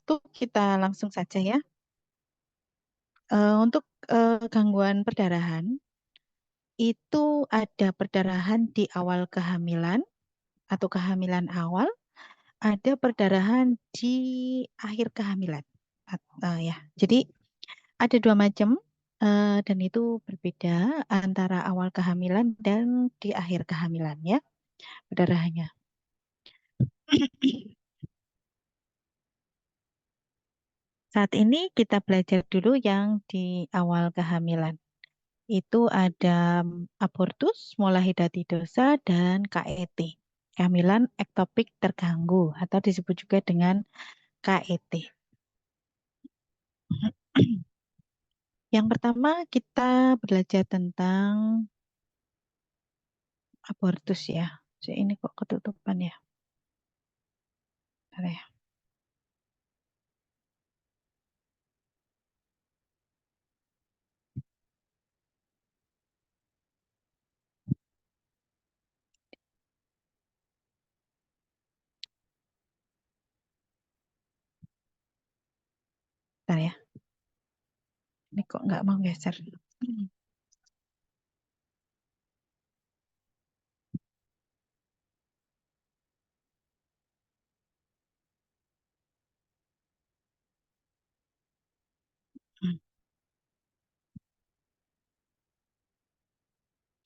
Tuh kita langsung saja ya. Untuk gangguan perdarahan itu ada perdarahan di awal kehamilan atau kehamilan awal, ada perdarahan di akhir kehamilan. Ya, jadi ada dua macam dan itu berbeda antara awal kehamilan dan di akhir kehamilan ya perdarahannya. Saat ini kita belajar dulu yang di awal kehamilan. Itu ada abortus, mulai hidatidota, dan KET. Kehamilan ektopik terganggu atau disebut juga dengan KET. Yang pertama kita belajar tentang abortus ya. Ini kok ketutupan ya. Bentar ya. Bentar ya. Ini kok nggak mau geser.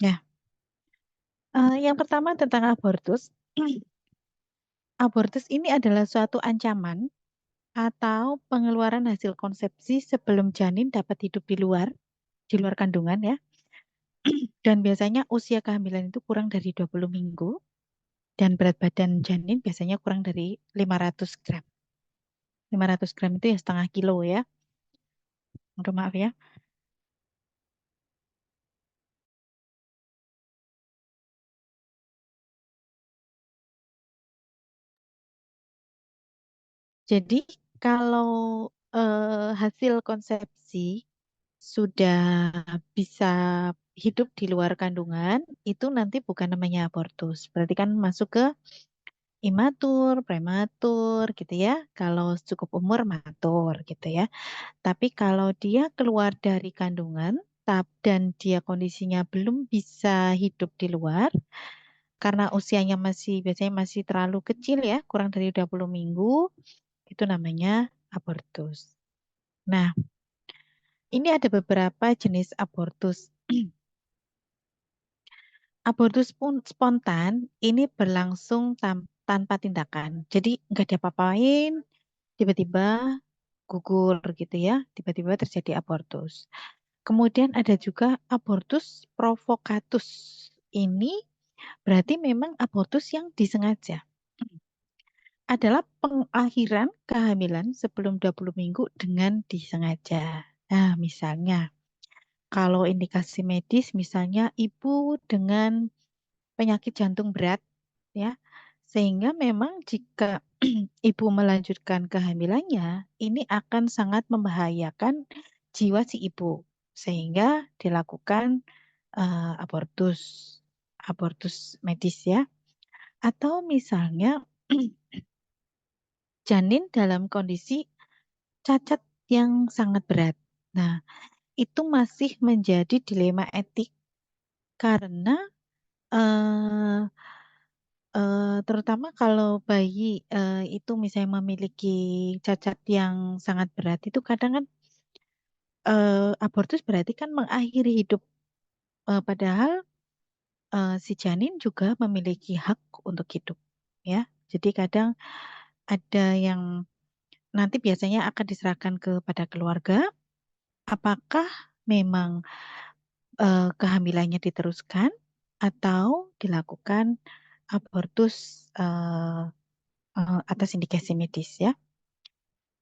Ya, yang pertama tentang abortus. Abortus ini adalah suatu ancaman atau pengeluaran hasil konsepsi sebelum janin dapat hidup di luar kandungan ya. Dan biasanya usia kehamilan itu kurang dari 20 minggu dan berat badan janin biasanya kurang dari 500 gram. 500 gram itu ya setengah kilo ya. Mohon maaf ya. Jadi kalau hasil konsepsi sudah bisa hidup di luar kandungan, itu nanti bukan namanya abortus. Berarti kan masuk ke imatur, prematur gitu ya. Kalau cukup umur matur gitu ya. Tapi kalau dia keluar dari kandungan dan dia kondisinya belum bisa hidup di luar karena usianya biasanya masih terlalu kecil ya, kurang dari 20 minggu, itu namanya abortus. Nah, ini ada beberapa jenis abortus. Abortus pun spontan ini berlangsung tanpa tindakan. Jadi nggak diapa-apain, tiba-tiba gugur gitu ya, tiba-tiba terjadi abortus. Kemudian ada juga abortus provokatus. Ini berarti memang abortus yang disengaja. Adalah pengakhiran kehamilan sebelum 20 minggu dengan disengaja. Nah, misalnya kalau indikasi medis misalnya ibu dengan penyakit jantung berat ya. Sehingga memang jika ibu melanjutkan kehamilannya, ini akan sangat membahayakan jiwa si ibu. Sehingga dilakukan abortus, abortus medis ya. Atau misalnya janin dalam kondisi cacat yang sangat berat. Nah, itu masih menjadi dilema etik karena eh, terutama kalau bayi itu misalnya memiliki cacat yang sangat berat itu kadang kan abortus berarti kan mengakhiri hidup. Padahal si janin juga memiliki hak untuk hidup ya. Jadi kadang ada yang nanti biasanya akan diserahkan kepada keluarga apakah memang kehamilannya diteruskan atau dilakukan abortus eh, atas indikasi medis ya.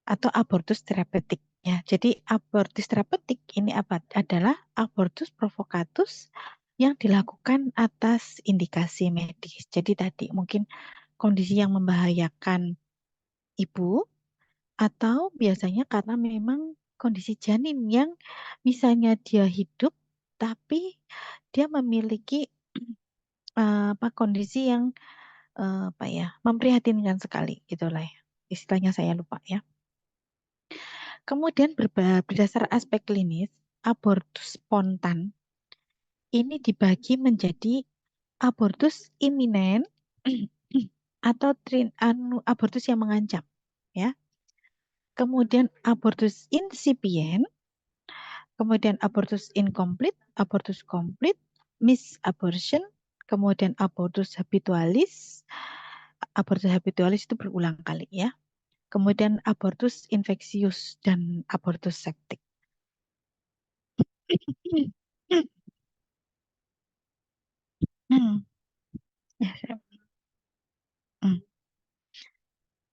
Atau abortus terapeutik ya. Jadi abortus terapeutik ini apa? Adalah abortus provokatus yang dilakukan atas indikasi medis. Jadi tadi mungkin kondisi yang membahayakan ibu atau biasanya karena memang kondisi janin yang misalnya dia hidup tapi dia memiliki apa kondisi yang apa ya memprihatinkan sekali gitulah ya. Istilahnya saya lupa ya. Kemudian berdasar aspek klinis, abortus spontan ini dibagi menjadi abortus iminen atau abortus yang mengancam, ya. Kemudian abortus insipien, kemudian abortus incomplete, abortus complete, misabortion, kemudian abortus habitualis itu berulang kali ya. Kemudian abortus infeksius dan abortus septik. Hmm, ya, siap. Hmm.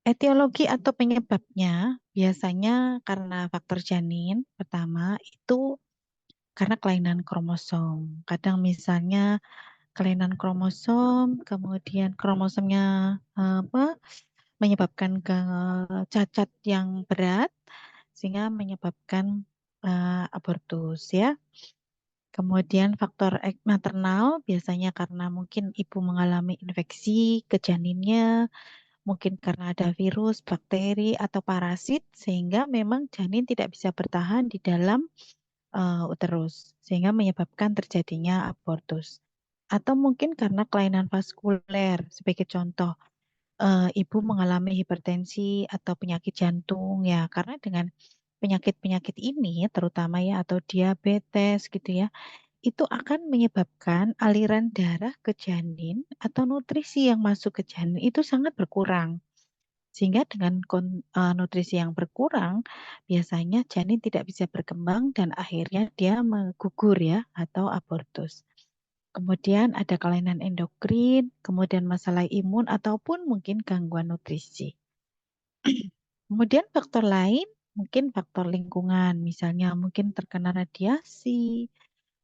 Etiologi atau penyebabnya biasanya karena faktor janin. Pertama itu karena kelainan kromosom. Kadang misalnya kelainan kromosom, kemudian kromosomnya apa menyebabkan cacat yang berat sehingga menyebabkan abortus ya. Kemudian faktor maternal biasanya karena mungkin ibu mengalami infeksi ke janinnya, mungkin karena ada virus, bakteri atau parasit sehingga memang janin tidak bisa bertahan di dalam uterus sehingga menyebabkan terjadinya abortus. Atau mungkin karena kelainan vaskuler sebagai contoh ibu mengalami hipertensi atau penyakit jantung ya karena dengan penyakit-penyakit ini terutama ya atau diabetes gitu ya itu akan menyebabkan aliran darah ke janin atau nutrisi yang masuk ke janin itu sangat berkurang. Sehingga dengan nutrisi yang berkurang, biasanya janin tidak bisa berkembang dan akhirnya dia gugur ya atau abortus. Kemudian ada kelainan endokrin, kemudian masalah imun ataupun mungkin gangguan nutrisi. Kemudian faktor lain, mungkin faktor lingkungan, misalnya mungkin terkena radiasi,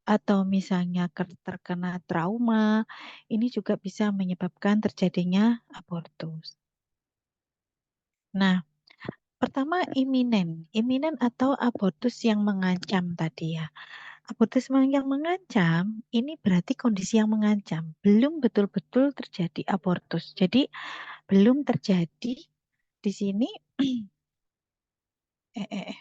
atau misalnya terkena trauma, ini juga bisa menyebabkan terjadinya abortus. Nah, pertama iminen, iminen atau abortus yang mengancam tadi ya. Abortus yang mengancam ini berarti kondisi yang mengancam, belum betul-betul terjadi abortus. Jadi belum terjadi di sini. eh, eh, eh.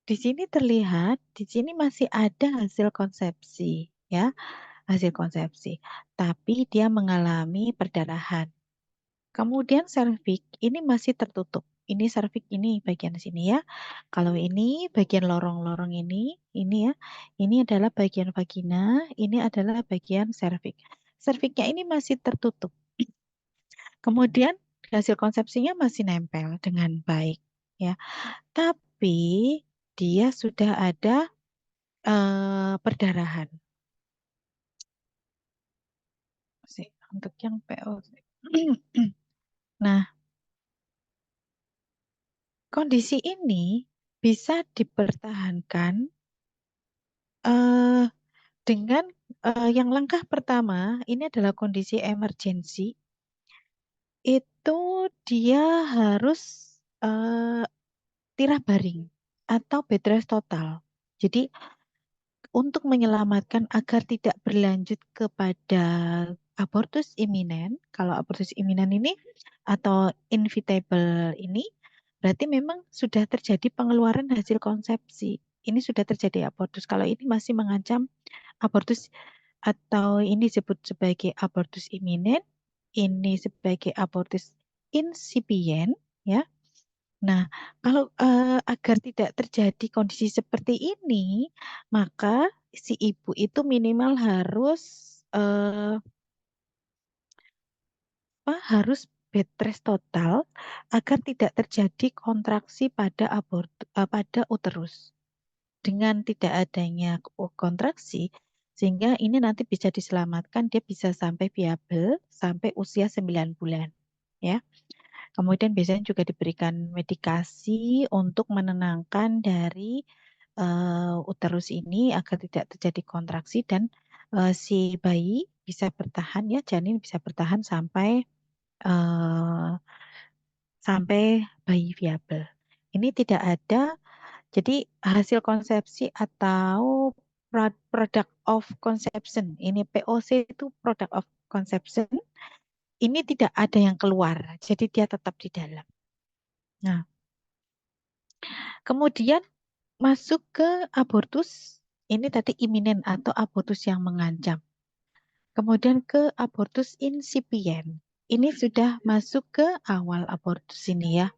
Di sini terlihat, di sini masih ada hasil konsepsi, ya, hasil konsepsi. Tapi dia mengalami perdarahan. Kemudian serviks ini masih tertutup. Ini serviks ini bagian sini ya. Kalau ini bagian lorong-lorong ini ya. Ini adalah bagian vagina, ini adalah bagian serviks. Serviksnya ini masih tertutup. Kemudian hasil konsepsinya masih nempel dengan baik ya. Tapi dia sudah ada perdarahan. Sih, untuk yang POC. Nah, kondisi ini bisa dipertahankan eh, dengan yang langkah pertama, ini adalah kondisi emergensi. Itu dia harus eh, tirah baring atau bed rest total. Jadi untuk menyelamatkan agar tidak berlanjut kepada abortus iminen, kalau abortus iminen ini atau inevitable ini, berarti memang sudah terjadi pengeluaran hasil konsepsi. Ini sudah terjadi abortus. Kalau ini masih mengancam abortus atau ini disebut sebagai abortus iminen, ini sebagai abortus insipien, ya. Nah, kalau agar tidak terjadi kondisi seperti ini, maka si ibu itu minimal harus eh, harus bed rest total agar tidak terjadi kontraksi pada pada uterus. Dengan tidak adanya kontraksi, sehingga ini nanti bisa diselamatkan, dia bisa sampai viabel sampai usia 9 bulan. Ya. Kemudian biasanya juga diberikan medikasi untuk menenangkan dari uterus ini agar tidak terjadi kontraksi dan si bayi bisa bertahan ya, janin bisa bertahan eh, sampai bayi viabel. Ini tidak ada, jadi hasil konsepsi atau product of conception, ini POC itu product of conception ini tidak ada yang keluar, jadi dia tetap di dalam. Nah, kemudian masuk ke abortus, ini tadi iminen atau abortus yang mengancam. Kemudian ke abortus insipien. Ini sudah masuk ke awal abortus ini ya.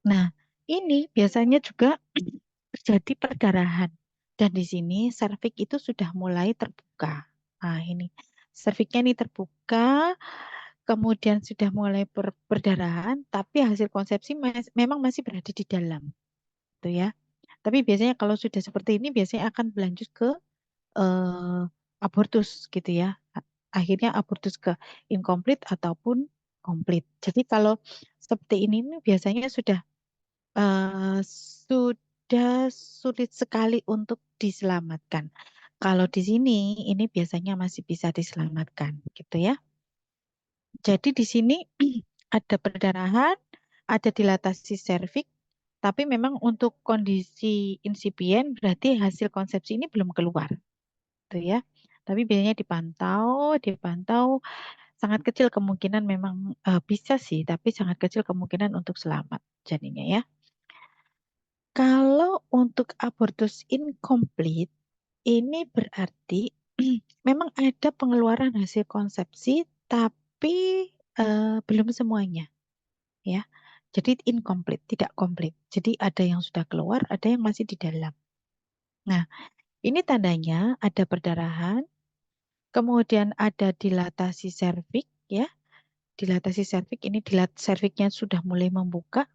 Nah, ini biasanya juga terjadi perdarahan. Dan di sini serviks itu sudah mulai terbuka. Nah, ini serviknya ini terbuka, kemudian sudah mulai perdarahan, tapi hasil konsepsi memang masih berada di dalam, gitu ya. Tapi biasanya kalau sudah seperti ini, biasanya akan berlanjut ke eh, abortus, gitu ya. Akhirnya abortus ke incomplete ataupun komplit. Jadi kalau seperti ini nih biasanya sudah sulit sekali untuk diselamatkan. Kalau di sini ini biasanya masih bisa diselamatkan, gitu ya. Jadi di sini ada perdarahan, ada dilatasi serviks, tapi memang untuk kondisi insipien berarti hasil konsepsi ini belum keluar, gitu ya. Tapi biasanya dipantau, dipantau sangat kecil kemungkinan memang bisa sih, tapi sangat kecil kemungkinan untuk selamat jadinya ya. Kalau untuk abortus incomplete, ini berarti memang ada pengeluaran hasil konsepsi, tapi belum semuanya, ya. Jadi incomplete, tidak komplit. Jadi ada yang sudah keluar, ada yang masih di dalam. Nah, ini tandanya ada perdarahan, kemudian ada dilatasi serviks, ya. Dilatasi serviks ini serviknya sudah mulai membuka.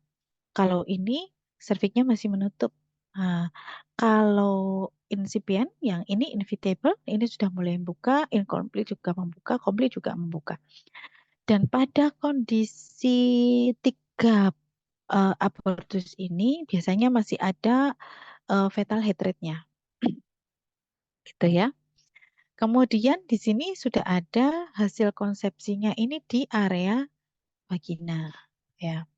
Kalau ini serviknya masih menutup. Nah, kalau insipient yang ini inevitable, ini sudah mulai membuka, incomplete juga membuka, complete juga membuka. Dan pada kondisi tiga abortus ini biasanya masih ada fetal heart rate-nya, gitu ya. Kemudian di sini sudah ada hasil konsepsinya ini di area vagina, ya.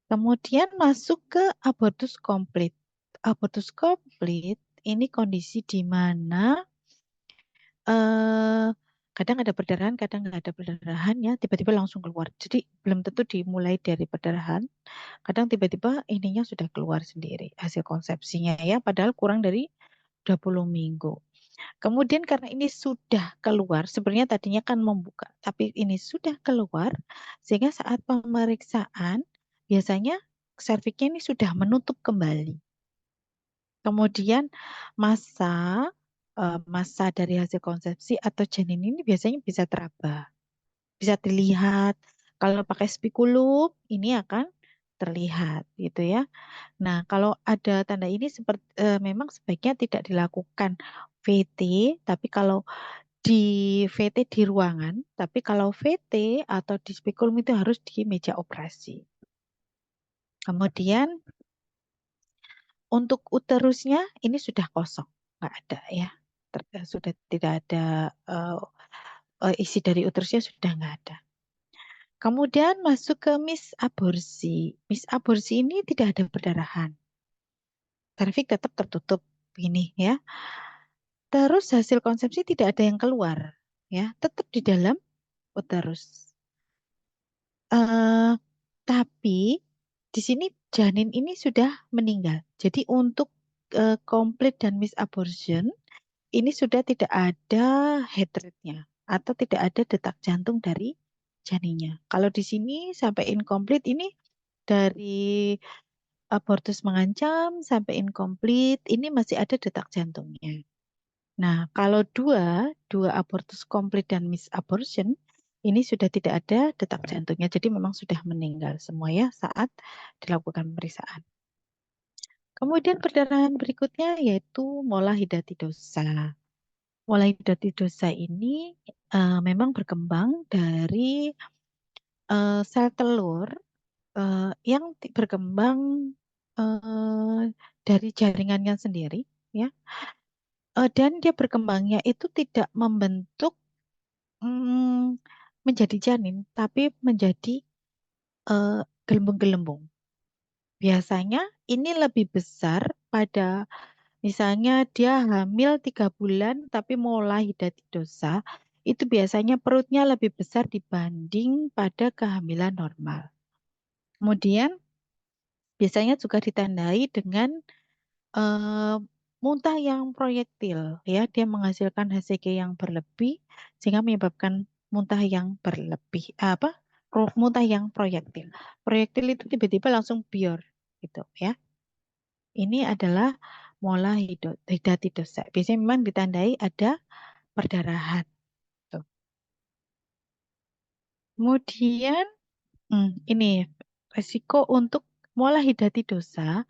Kemudian masuk ke abortus komplit. Abortus komplit ini kondisi di mana eh, kadang ada perdarahan, kadang nggak ada perdarahan ya, tiba-tiba langsung keluar. Jadi belum tentu dimulai dari perdarahan, kadang tiba-tiba ininya sudah keluar sendiri hasil konsepsinya ya, padahal kurang dari 20 minggu. Kemudian karena ini sudah keluar, sebenarnya tadinya kan membuka, tapi ini sudah keluar, sehingga saat pemeriksaan biasanya serviknya ini sudah menutup kembali. Kemudian masa masa dari hasil konsepsi atau janin ini biasanya bisa teraba, bisa dilihat. Kalau pakai spikulum ini akan terlihat gitu ya. Nah, kalau ada tanda ini seperti memang sebaiknya tidak dilakukan VT, tapi kalau di VT di ruangan, tapi kalau VT atau di spekulum itu harus di meja operasi. Kemudian untuk uterusnya ini sudah kosong, nggak ada ya. Sudah tidak ada isi dari uterusnya sudah nggak ada. Kemudian masuk ke misaborsi. Misaborsi ini tidak ada perdarahan. Cervix tetap tertutup ini ya. Terus hasil konsepsi tidak ada yang keluar ya, tetap di dalam uterus. Eh, tapi di sini janin ini sudah meninggal. Jadi untuk komplit dan misabortion ini sudah tidak ada heart rate-nya atau tidak ada detak jantung dari janinnya. Kalau di sini sampai incomplete ini dari abortus mengancam sampai incomplete ini masih ada detak jantungnya. Nah, kalau dua abortus komplit dan misabortion, ini sudah tidak ada detak jantungnya. Jadi memang sudah meninggal semua ya saat dilakukan pemeriksaan. Kemudian perdarahan berikutnya yaitu mola hidatidosa. Mola hidatidosa ini memang berkembang dari sel telur yang berkembang eh, dari jaringannya sendiri, ya. Dan dia berkembangnya itu tidak membentuk mm, menjadi janin, tapi menjadi eh, gelembung-gelembung. Biasanya ini lebih besar pada misalnya dia hamil 3 bulan tapi mulai hidatidosa, itu biasanya perutnya lebih besar dibanding pada kehamilan normal. Kemudian biasanya juga ditandai dengan eh, muntah yang proyektil, ya, dia menghasilkan HCG yang berlebih sehingga menyebabkan muntah yang berlebih, muntah yang proyektil. Proyektil itu tiba-tiba langsung bior, gitu ya. Ini adalah mola hidatidosa. Biasanya memang ditandai ada perdarahan. Tuh. Kemudian ini resiko untuk mola hidatidosa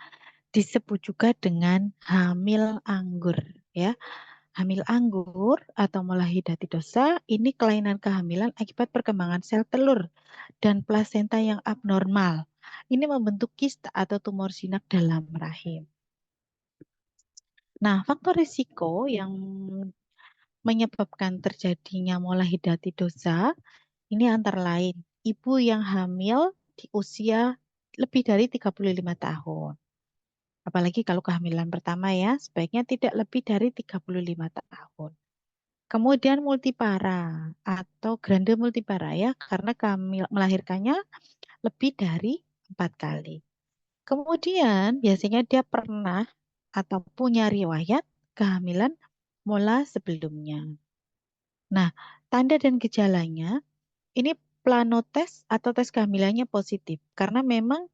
disebut juga dengan hamil anggur, ya. Hamil anggur atau molahidatidosa ini kelainan kehamilan akibat perkembangan sel telur dan plasenta yang abnormal. Ini membentuk kista atau tumor jinak dalam rahim. Nah, faktor risiko yang menyebabkan terjadinya molahidatidosa ini antara lain ibu yang hamil di usia lebih dari 35 tahun. Apalagi kalau kehamilan pertama ya, sebaiknya tidak lebih dari 35 tahun. Kemudian multipara atau grande multipara ya, karena kami melahirkannya lebih dari 4 kali. Kemudian biasanya dia pernah atau punya riwayat kehamilan mula sebelumnya. Nah, tanda dan gejalanya ini planotes atau tes kehamilannya positif karena memang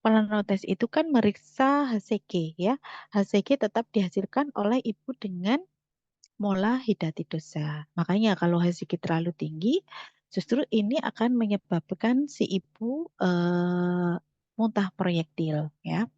planotes itu kan meriksa HCG ya. HCG tetap dihasilkan oleh ibu dengan mola hidatidosa. Makanya kalau HCG terlalu tinggi, justru ini akan menyebabkan si ibu muntah proyektil ya.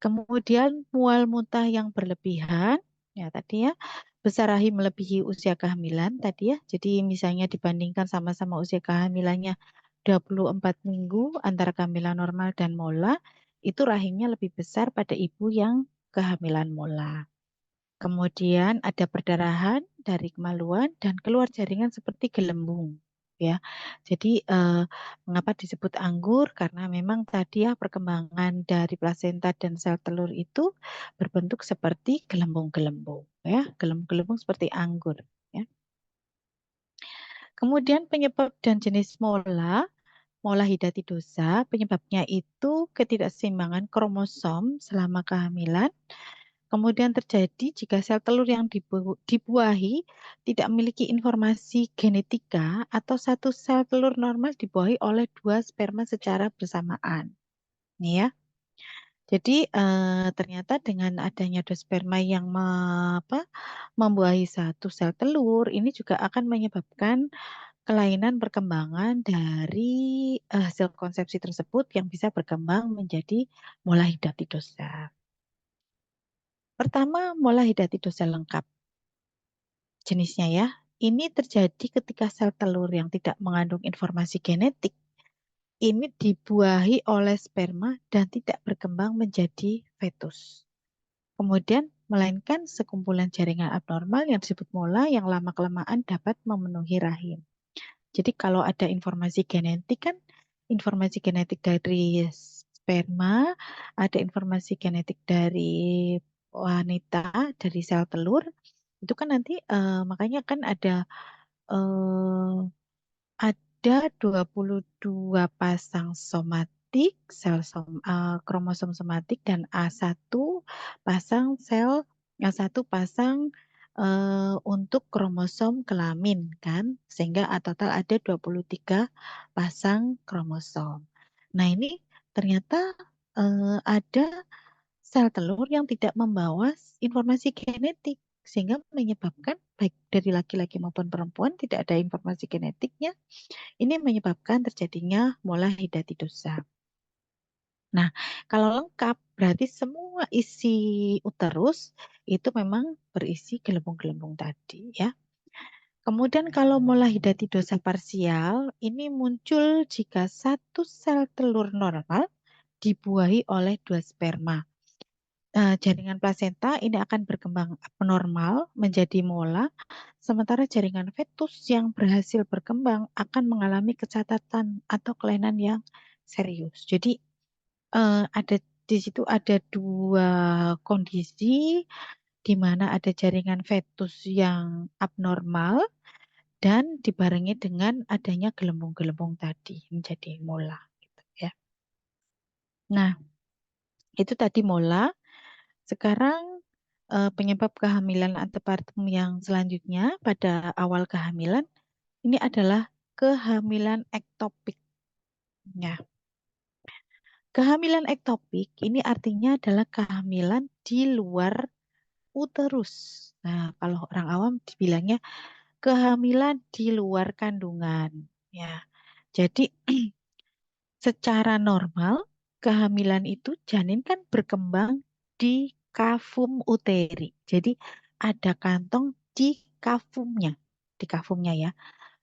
Kemudian mual muntah yang berlebihan, ya tadi ya, besar rahim melebihi usia kehamilan tadi ya. Jadi misalnya dibandingkan sama-sama usia kehamilannya 24 minggu antara kehamilan normal dan mola, itu rahimnya lebih besar pada ibu yang kehamilan mola. Kemudian ada perdarahan dari kemaluan dan keluar jaringan seperti gelembung. Ya, jadi mengapa disebut anggur? Karena memang tadi ya perkembangan dari plasenta dan sel telur itu berbentuk seperti gelembung-gelembung. Ya, gelembung-gelembung seperti anggur. Ya. Kemudian penyebab dan jenis mola hidatidosa, penyebabnya itu ketidakseimbangan kromosom selama kehamilan. Kemudian terjadi jika sel telur yang dibuahi tidak memiliki informasi genetika atau satu sel telur normal dibuahi oleh dua sperma secara bersamaan. Nih ya. Jadi ternyata dengan adanya dua sperma yang membuahi satu sel telur, ini juga akan menyebabkan kelainan perkembangan dari hasil konsepsi tersebut yang bisa berkembang menjadi mola hidatidosa. Pertama, mola hidatidosa lengkap. Jenisnya ya. Ini terjadi ketika sel telur yang tidak mengandung informasi genetik ini dibuahi oleh sperma dan tidak berkembang menjadi fetus. Kemudian, melainkan sekumpulan jaringan abnormal yang disebut mola yang lama-kelamaan dapat memenuhi rahim. Jadi kalau ada informasi genetik kan, informasi genetik dari sperma, ada informasi genetik dari wanita, dari sel telur, itu kan nanti makanya kan eh, ada 22 pasang somatik, kromosom somatik dan A1 pasang A1 pasang untuk kromosom kelamin kan, sehingga total ada 23 pasang kromosom. Nah, ini ternyata ada sel telur yang tidak membawa informasi genetik sehingga menyebabkan baik dari laki-laki maupun perempuan tidak ada informasi genetiknya. Ini menyebabkan terjadinya mola hidatidosa. Nah, kalau lengkap berarti semua isi uterus itu memang berisi gelembung-gelembung tadi ya. Kemudian kalau mola hidatidosa parsial ini muncul jika satu sel telur normal dibuahi oleh dua sperma. Jaringan plasenta ini akan berkembang abnormal menjadi mola, sementara jaringan fetus yang berhasil berkembang akan mengalami kecacatan atau kelainan yang serius. Jadi ada di situ ada dua kondisi di mana ada jaringan fetus yang abnormal dan dibarengi dengan adanya gelembung-gelembung tadi menjadi mola gitu ya. Nah, itu tadi mola. Sekarang penyebab kehamilan antepartum yang selanjutnya pada awal kehamilan ini adalah kehamilan ektopik. Ya, kehamilan ektopik ini artinya adalah kehamilan di luar uterus. Nah, kalau orang awam dibilangnya kehamilan di luar kandungan. Ya, jadi secara normal kehamilan itu janin kan berkembang di kafum uteri. Jadi ada kantong di kafumnya ya,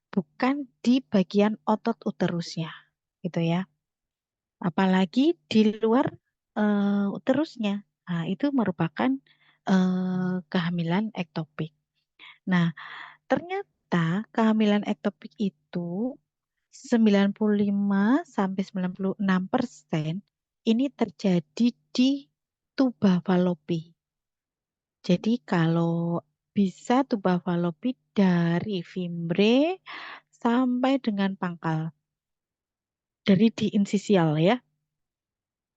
bukan di bagian otot uterusnya, gitu ya. Apalagi di luar uterusnya. Nah, itu merupakan kehamilan ektopik. Nah, ternyata kehamilan ektopik itu 95 sampai 96% ini terjadi di tuba Fallopi. Jadi kalau bisa tuba Fallopi dari fimbre sampai dengan pangkal. Dari di insisial ya.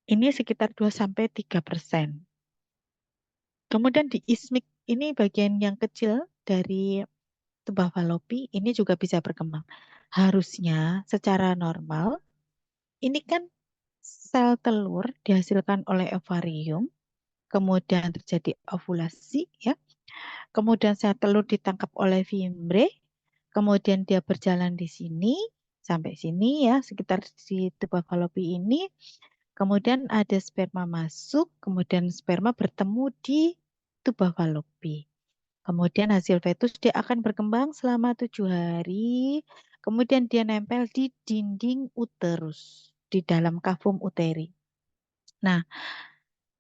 Ini sekitar 2 sampai 3%. Kemudian di ismik ini bagian yang kecil dari tuba Fallopi ini juga bisa berkembang. Harusnya secara normal ini kan sel telur dihasilkan oleh ovarium, kemudian terjadi ovulasi ya. Kemudian sel telur ditangkap oleh fimbre, kemudian dia berjalan di sini sampai sini ya, sekitar di tuba Fallopi ini. Kemudian ada sperma masuk, kemudian sperma bertemu di tuba Fallopi. Kemudian hasil fetus dia akan berkembang selama 7 hari. Kemudian dia nempel di dinding uterus, di dalam kafum uteri. Nah,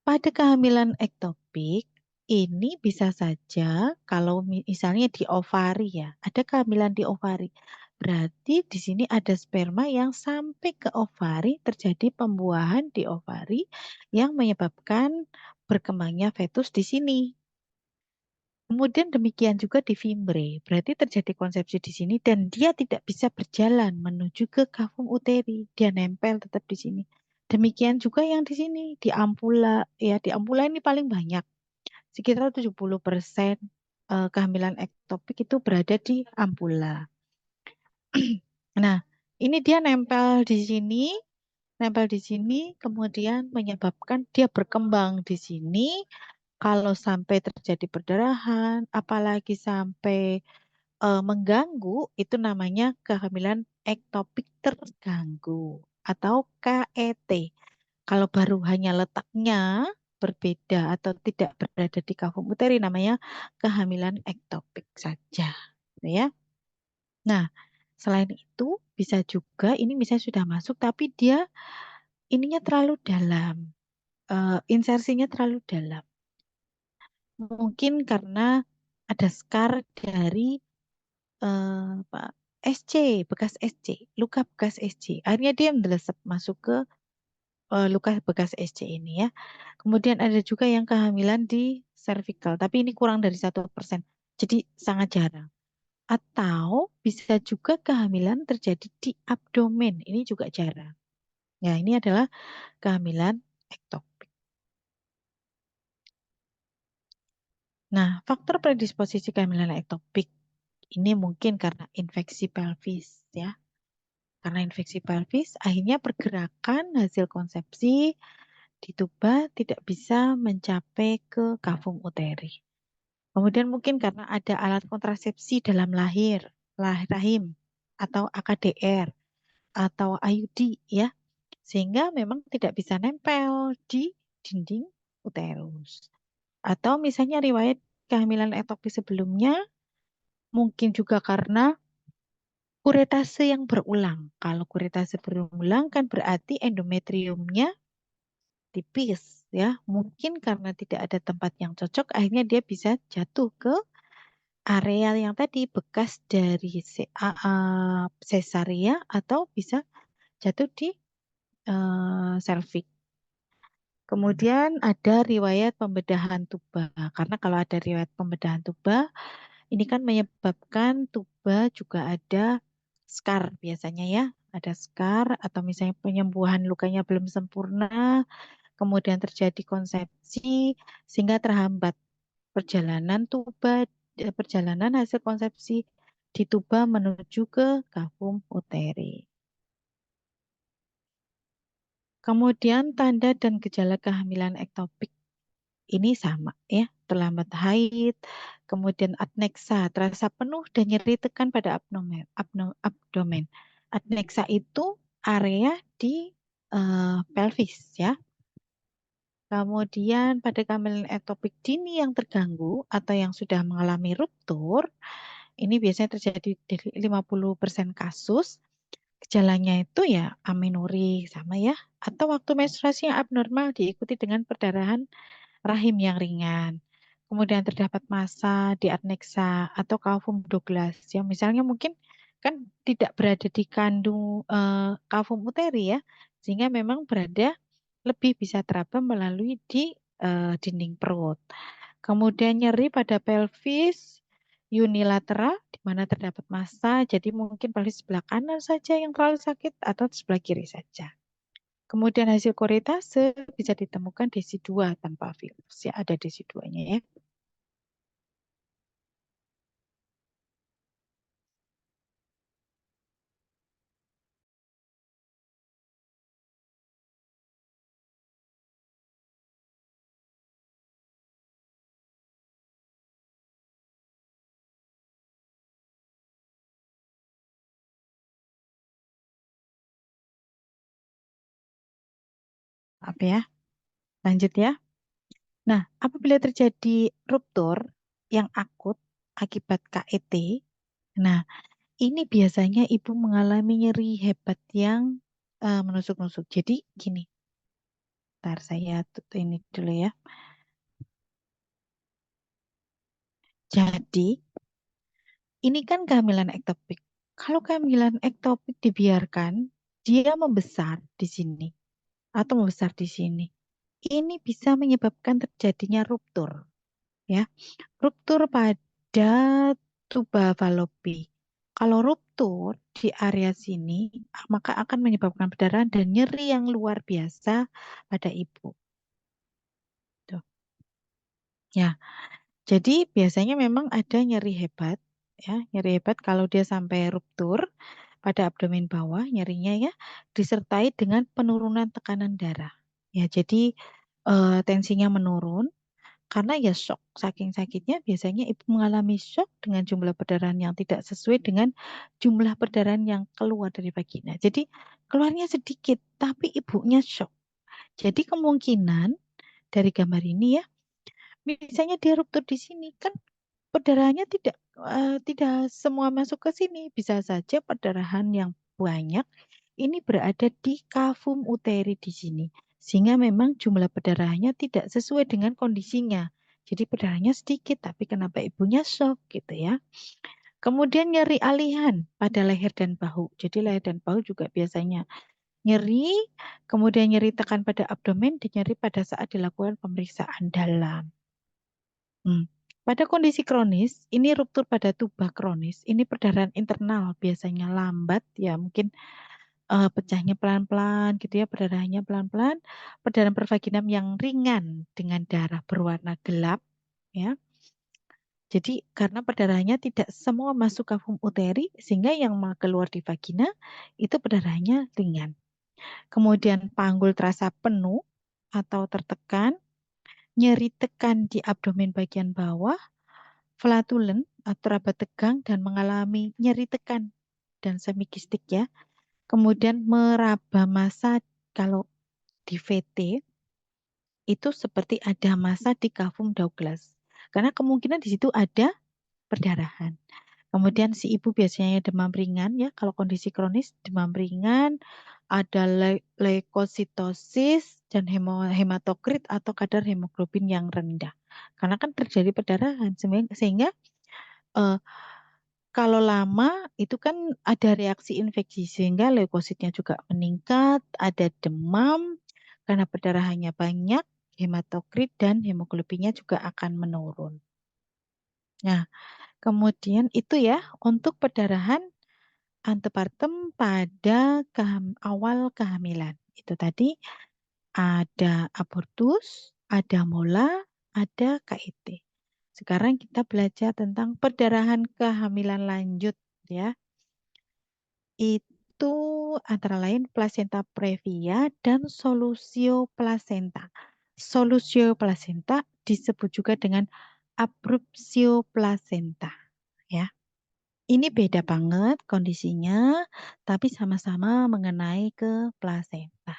pada kehamilan ektopik, ini bisa saja kalau misalnya di ovari ya, ada kehamilan di ovari. Berarti di sini ada sperma yang sampai ke ovari, terjadi pembuahan di ovari yang menyebabkan berkembangnya fetus di sini. Kemudian demikian juga di fimbre, berarti terjadi konsepsi di sini dan dia tidak bisa berjalan menuju ke kavum uteri, dia nempel tetap di sini. Demikian juga yang di sini, di ampula, ya di ampula ini paling banyak, sekitar 70% kehamilan ektopik itu berada di ampula. Nah, ini dia nempel di sini, kemudian menyebabkan dia berkembang di sini. Kalau sampai terjadi perdarahan, apalagi sampai mengganggu, itu namanya kehamilan ektopik terganggu atau KET. Kalau baru hanya letaknya berbeda atau tidak berada di kavum uteri, namanya kehamilan ektopik saja, gitu ya. Nah, selain itu bisa juga ini misalnya sudah masuk tapi dia ininya terlalu dalam, insersinya terlalu dalam. Mungkin karena ada scar dari Pak SC, bekas SC, luka bekas SC. Akhirnya dia mendelesep masuk ke luka bekas SC ini ya. Kemudian ada juga yang kehamilan di cervical, tapi ini kurang dari 1%. Jadi sangat jarang. Atau bisa juga kehamilan terjadi di abdomen. Ini juga jarang. Ya, ini adalah kehamilan ektopik. Nah, faktor predisposisi kehamilan ektopik ini mungkin karena infeksi pelvis ya. Karena infeksi pelvis, akhirnya pergerakan hasil konsepsi di tuba tidak bisa mencapai ke kavum uteri. Kemudian mungkin karena ada alat kontrasepsi dalam rahim, atau AKDR, atau IUD ya, sehingga memang tidak bisa nempel di dinding uterus. Atau misalnya riwayat kehamilan ektopik sebelumnya, mungkin juga karena kuretase yang berulang. Kalau kuretase berulang kan berarti endometriumnya tipis ya. Mungkin karena tidak ada tempat yang cocok akhirnya dia bisa jatuh ke area yang tadi bekas dari cesaria atau bisa jatuh di serviks. Kemudian ada riwayat pembedahan tuba. Karena kalau ada riwayat pembedahan tuba Ini kan menyebabkan tuba juga ada scar biasanya ya. Ada scar atau misalnya penyembuhan lukanya belum sempurna, kemudian terjadi konsepsi sehingga terhambat perjalanan perjalanan hasil konsepsi di tuba menuju ke kafum uteri. Kemudian tanda dan gejala kehamilan ektopik ini sama ya, terlambat haid, kemudian adneksa, terasa penuh dan nyeri tekan pada abdomen. Adneksa itu area di pelvis ya. Kemudian pada kehamilan ektopik dini yang terganggu atau yang sudah mengalami ruptur, ini biasanya terjadi di 50% kasus. Gejalanya itu ya amenorrhea sama ya, atau waktu menstruasi yang abnormal diikuti dengan perdarahan rahim yang ringan. Kemudian terdapat massa di adneksa atau kavum Douglas yang misalnya mungkin kan tidak berada di kandung kavum uteri ya, sehingga memang berada lebih bisa teraba melalui di dinding perut. Kemudian nyeri pada pelvis unilateral di mana terdapat massa, jadi mungkin pelvis sebelah kanan saja yang terlalu sakit atau sebelah kiri saja. Kemudian hasil kuritase bisa ditemukan desi 2 tanpa virus. Ya, ada desi 2-nya ya. Apa ya? Lanjut ya. Nah, apabila terjadi ruptur yang akut akibat KET, nah ini biasanya ibu mengalami nyeri hebat yang menusuk-nusuk. Jadi gini, ntar saya tutup ini dulu ya. Jadi ini kan kehamilan ektopik. Kalau kehamilan ektopik dibiarkan, dia membesar di sini atau membesar di sini. Ini bisa menyebabkan terjadinya ruptur, ya. Ruptur pada tuba falopi. Kalau ruptur di area sini, maka akan menyebabkan perdarahan dan nyeri yang luar biasa pada ibu. Tuh. Ya, jadi biasanya memang ada nyeri hebat, ya, nyeri hebat kalau dia sampai ruptur pada abdomen bawah, nyerinya ya, disertai dengan penurunan tekanan darah. Ya, jadi tensinya menurun karena ya shock. Saking sakitnya biasanya ibu mengalami shock dengan jumlah perdarahan yang tidak sesuai dengan jumlah perdarahan yang keluar dari vagina. Jadi keluarnya sedikit, tapi ibunya shock. Jadi kemungkinan dari gambar ini ya, misalnya dia ruptur di sini kan perdarahannya tidak semua masuk ke sini. Bisa saja perdarahan yang banyak ini berada di kavum uteri di sini. Sehingga memang jumlah perdarahannya tidak sesuai dengan kondisinya. Jadi perdarahannya sedikit, tapi kenapa ibunya shock gitu ya. Kemudian nyeri alihan pada leher dan bahu. Jadi leher dan bahu juga biasanya nyeri, kemudian nyeri tekan pada abdomen, dan nyeri pada saat dilakukan pemeriksaan dalam. Hmm. Pada kondisi kronis, ini ruptur pada tuba kronis, ini perdarahan internal biasanya lambat ya, mungkin pecahnya pelan-pelan gitu ya, perdarahannya pelan-pelan, perdarahan pervaginam yang ringan dengan darah berwarna gelap ya. Jadi karena perdarahannya tidak semua masuk ke kafum uteri sehingga yang mau keluar di vagina itu perdarahannya ringan. Kemudian panggul terasa penuh atau tertekan, nyeri tekan di abdomen bagian bawah, flatulen atau raba tegang dan mengalami nyeri tekan dan semikistik ya. Kemudian meraba massa kalau di VT itu seperti ada massa di kavum Douglas. Karena kemungkinan di situ ada perdarahan. Kemudian si ibu biasanya demam ringan ya, kalau kondisi kronis demam ringan, ada leukositosis dan hematokrit atau kadar hemoglobin yang rendah. Karena kan terjadi perdarahan sehingga eh, kalau lama itu kan ada reaksi infeksi sehingga leukositnya juga meningkat, ada demam karena perdarahannya banyak, hematokrit dan hemoglobinnya juga akan menurun. Nah, Kemudian itu ya untuk perdarahan antepartem pada awal kehamilan. Itu tadi ada abortus, ada mola, ada KIT. Sekarang kita belajar tentang perdarahan kehamilan lanjut ya. Itu antara lain plasenta previa dan solusio plasenta. Solusio plasenta disebut juga dengan abrupsio plasenta ya. Ini beda banget kondisinya, tapi sama-sama mengenai ke plasenta.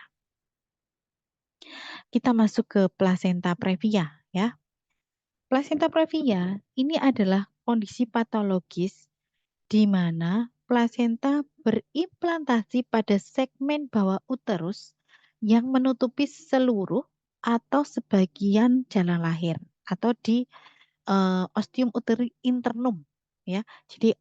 Kita masuk ke plasenta previa ya. Plasenta previa ini adalah kondisi patologis di mana plasenta berimplantasi pada segmen bawah uterus yang menutupi seluruh atau sebagian jalan lahir atau di ostium uteri internum ya. Jadi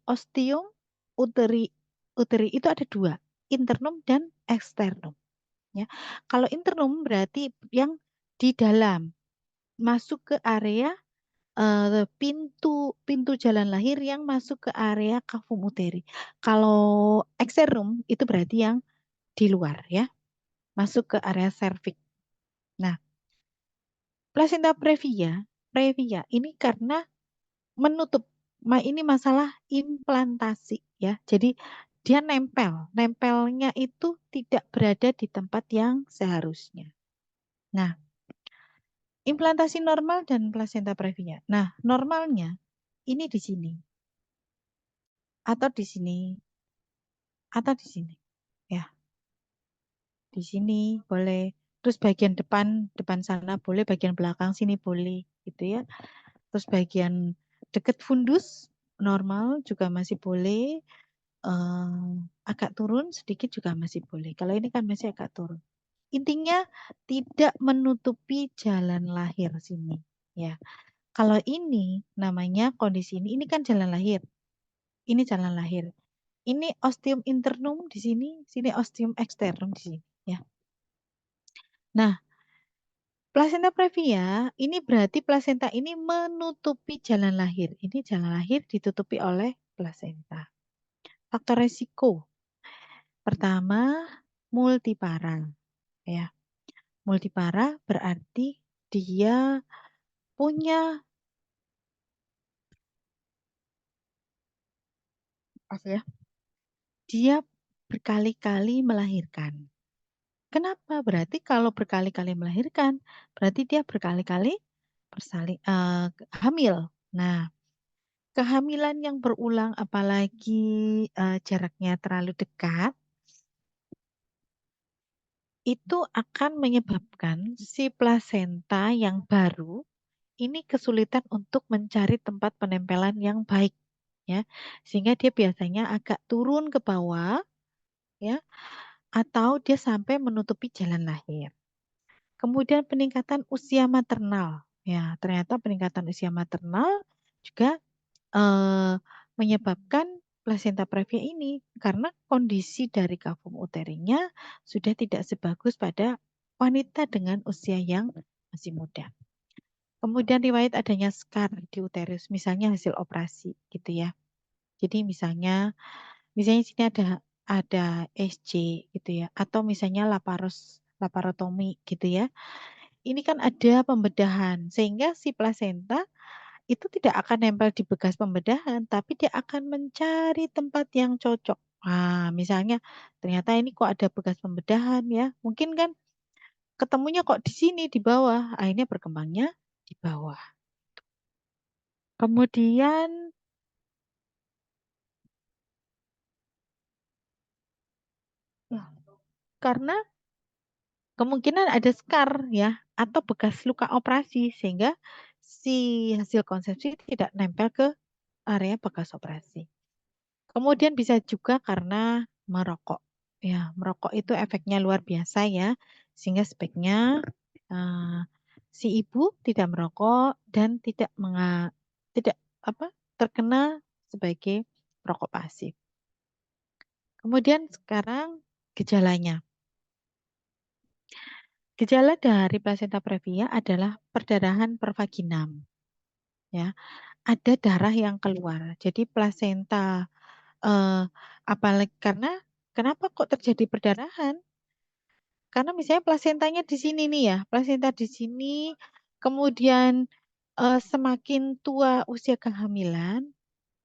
ostium uteri uteri itu ada dua, internum dan eksternum ya. Kalau internum berarti yang di dalam masuk ke area pintu pintu jalan lahir yang masuk ke area kafum uteri. Kalau eksternum itu berarti yang di luar ya, masuk ke area serviks. Nah, plasenta previa ini karena menutup, ini masalah implantasi ya. Jadi dia nempelnya itu tidak berada di tempat yang seharusnya. Nah, implantasi normal dan plasenta previa. Nah, normalnya ini di sini atau di sini atau di sini ya. Di sini boleh. Terus bagian depan depan sana boleh, bagian belakang sini boleh gitu ya. Terus bagian dekat fundus normal juga masih boleh. Agak turun sedikit juga masih boleh. Kalau ini kan masih agak turun. Intinya tidak menutupi jalan lahir sini ya. Kalau ini namanya kondisi ini kan jalan lahir. Ini jalan lahir. Ini ostium internum di sini ostium eksternum di sini ya. Nah, plasenta previa ini berarti plasenta ini menutupi jalan lahir. Ini jalan lahir ditutupi oleh plasenta. Faktor resiko pertama multipara ya. Multipara berarti dia punya apa ya? Dia berkali-kali melahirkan. Kenapa? Berarti kalau berkali-kali melahirkan, berarti dia berkali-kali hamil. Nah, kehamilan yang berulang apalagi jaraknya terlalu dekat, itu akan menyebabkan si plasenta yang baru ini kesulitan untuk mencari tempat penempelan yang baik ya. Sehingga dia biasanya agak turun ke bawah ya atau dia sampai menutupi jalan lahir. Kemudian peningkatan usia maternal. Ya, ternyata peningkatan usia maternal juga eh, menyebabkan plasenta previa ini karena kondisi dari kavum uterinya sudah tidak sebagus pada wanita dengan usia yang masih muda. Kemudian riwayat adanya skar di uterus, misalnya hasil operasi gitu ya. Jadi misalnya sini ada SC gitu ya, atau misalnya laparotomi gitu ya. Ini kan ada pembedahan sehingga si plasenta itu tidak akan nempel di bekas pembedahan, tapi dia akan mencari tempat yang cocok. Nah, misalnya ternyata ini kok ada bekas pembedahan ya, mungkin kan ketemunya kok di sini di bawah, akhirnya berkembangnya di bawah. Kemudian ya, karena kemungkinan ada scar ya atau bekas luka operasi sehingga si hasil konsepsi tidak nempel ke area bekas operasi. Kemudian bisa juga karena merokok. Ya, merokok itu efeknya luar biasa ya, sehingga sebaiknya eh, si ibu tidak merokok dan tidak apa terkena sebagai perokok pasif. Kemudian sekarang gejalanya. Gejala dari plasenta previa adalah perdarahan pervaginam. Ya, ada darah yang keluar. Jadi plasenta eh, apalagi karena kenapa kok terjadi perdarahan? Karena misalnya plasentanya di sini nih ya, plasenta di sini, kemudian semakin tua usia kehamilan,